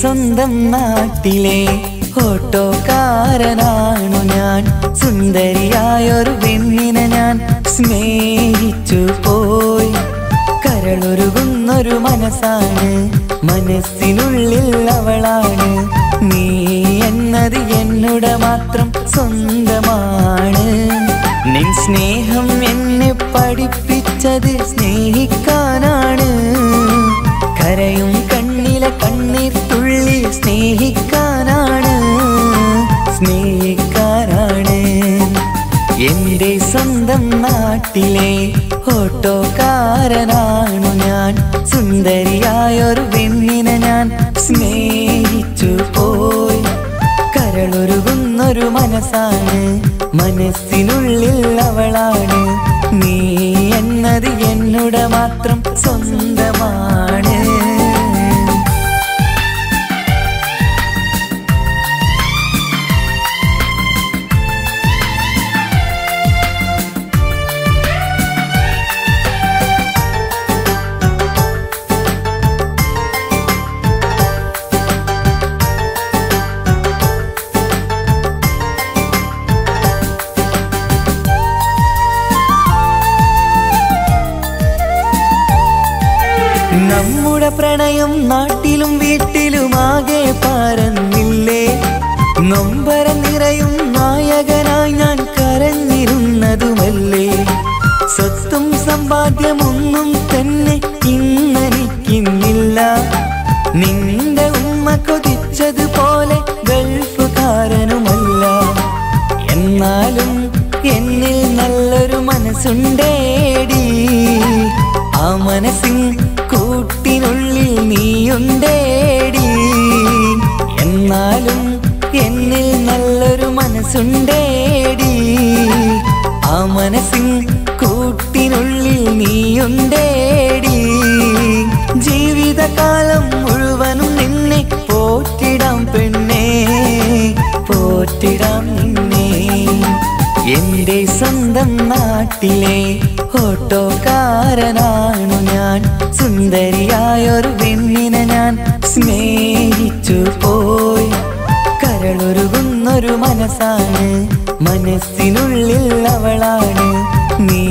സ്വന്തം നാട്ടിലെ ഓട്ടോക്കാരനാണു ഞാൻ. സുന്ദരിയായൊരു പെണ്ണിനെ ഞാൻ സ്നേഹിച്ചു പോയി. കരളൊരുകുന്നൊരു മനസ്സാണ്, മനസ്സിനുള്ളിൽ അവളാണ്. നീ എന്നത് എന്നുടെ മാത്രം സ്വന്തമാണ്. നിൻ സ്നേഹം എന്നെ പഠിപ്പിച്ചത് സ്നേഹിക്കാനാണ്. കരയും കണ്ണിലെ കണ്ണീർ തുള്ളി സ്നേഹിക്കാനാണ്, സ്നേഹിക്കാനാണ്. എന്റെ സ്വന്തം നാട്ടിലെ ഓട്ടോക്കാരനാണു ഞാൻ. സുന്ദരിയായൊരു പെണ്ണിനെ ഞാൻ സ്നേഹിച്ചു പോയി. കരളൊരുകുന്നൊരു മനസ്സാണ്, മനസ്സിനുള്ളിൽ അവളാണ്. നീ എന്നത് എന്നുടെ മാത്രം സ്വന്തമാണ്. നമ്മുടെ പ്രണയം നാട്ടിലും വീട്ടിലുമാകെ പരന്നില്ലേ. നൊമ്പരം നിറയും നായകനായി ഞാൻ കരഞ്ഞിരുന്നതുമല്ലേ. സ്വത്തും സമ്പാദ്യമൊന്നും തന്നെ ഇന്നെനിക്കിന്നില്ല. നിന്റെ ഉമ്മ കൊതിച്ചതുപോലെ ഗൾഫുകാരനുമല്ല. എന്നാലും എന്നിൽ നല്ലൊരു മനസ്സുണ്ടേടി. ആ മനസ്സിൻ കൂട്ടിനുള്ളിൽ നീയുണ്ടേടി. എന്നാലും എന്നിൽ നല്ലൊരു മനസ്സുണ്ടേടി. ആ മനസ്സിൻ കൂട്ടിനുള്ളിൽ നീയുണ്ടേടി. ജീവിതകാലം മുഴുവനും നിന്നെ പോറ്റിടാം പെണ്ണേ, പോറ്റിടാം നിന്നെ. എന്റെ സ്വന്തം നാട്ടിലെ ഓട്ടോക്കാരനാണു ഞാൻ. സുന്ദരിയായൊരു പെണ്ണിനെ ഞാൻ സ്നേഹിച്ചു പോയി. കരളൊരുകുന്നൊരു മനസ്സാണ്, മനസ്സിനുള്ളിൽ അവളാണ്. നീ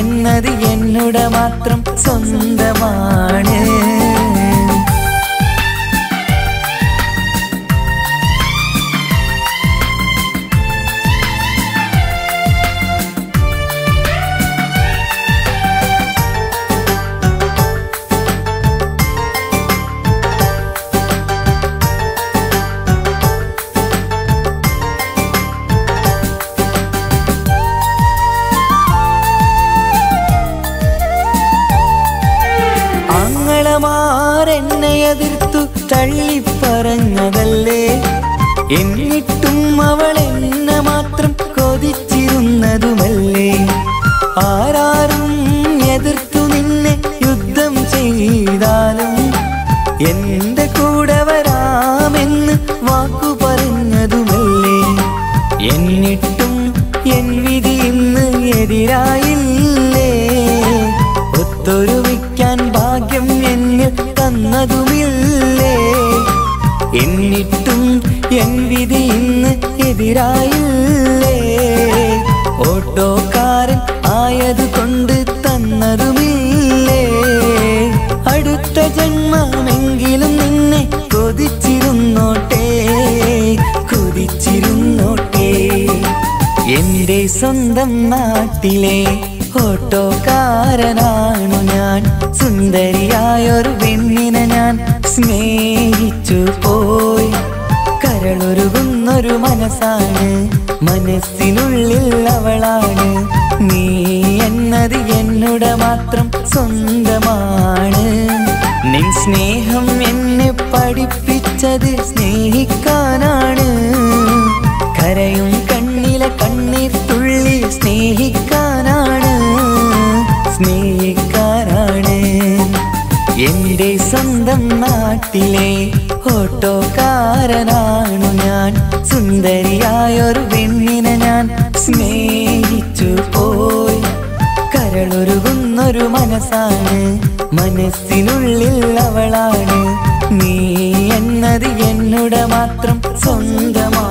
എന്നത് എന്നുടെ മാത്രം സ്വന്തമാണ്. എന്നെ എതിർത്തു തള്ളിപ്പറഞ്ഞതല്ലേ. എന്നിട്ടും അവൾ എന്നെ മാത്രം കൊതിച്ചിരുന്നതുമല്ലേ. ആരാരും എതിർത്തു നിന്നെ യുദ്ധം ചെയ്താലും എന്റെ കൂടെ വരാമെന്ന് വാക്കു പറഞ്ഞതുമല്ലേ. എന്നിട്ടും എൻ വിധി ഇന്ന് എതിരായില്ലേ. ഒത്തൊരുമിക്കാൻ ഭാഗ്യം എന്നിൽ തന്നതുമില്ലേ. എന്നിട്ടും എൻ വിധി ഇന്ന് എതിരായില്ലേ. ഓട്ടോക്കാരൻ ആയതുകൊണ്ട് തന്നതുമില്ലേ. അടുത്ത ജന്മമെങ്കിലും നിന്നെ കൊതിച്ചിരുന്നോട്ടെ, കൊതിച്ചിരുന്നോട്ടെ. എന്റെ സ്വന്തം നാട്ടിലെ ഓട്ടോക്കാരനാണു ഞാൻ. സുന്ദരിയായൊരു പെണ്ണിനെ ഞാൻ സ്നേഹിച്ചു പോയി. കരളൊരുകുന്നൊരു മനസ്സാണ്, മനസ്സിനുള്ളിൽ അവളാണ്. നീ എന്നത് എന്നുടെ മാത്രം സ്വന്തമാണ്. നിൻ സ്നേഹം എന്നെ പഠിപ്പിച്ചത് സ്നേഹിക്കാനാണ്. കരയും കണ്ണിലെ കണ്ണീർ തുള്ളി സ്നേഹിക്കാനാണ്, സ്നേഹിക്കാനാണ്. എന്റെ സ്വന്തം നാട്ടിലെ ഓട്ടോക്കാരനാണു ഞാൻ. സുന്ദരിയായൊരു പെണ്ണിനെ ഞാൻ സ്നേഹിച്ചു പോയി. കരളൊരുകുന്നൊരു മനസ്സാണ്, മനസ്സിനുള്ളിൽ അവളാണ്. നീ എന്ന മതി എന്നുടെ മാത്രം സ്വന്തമാ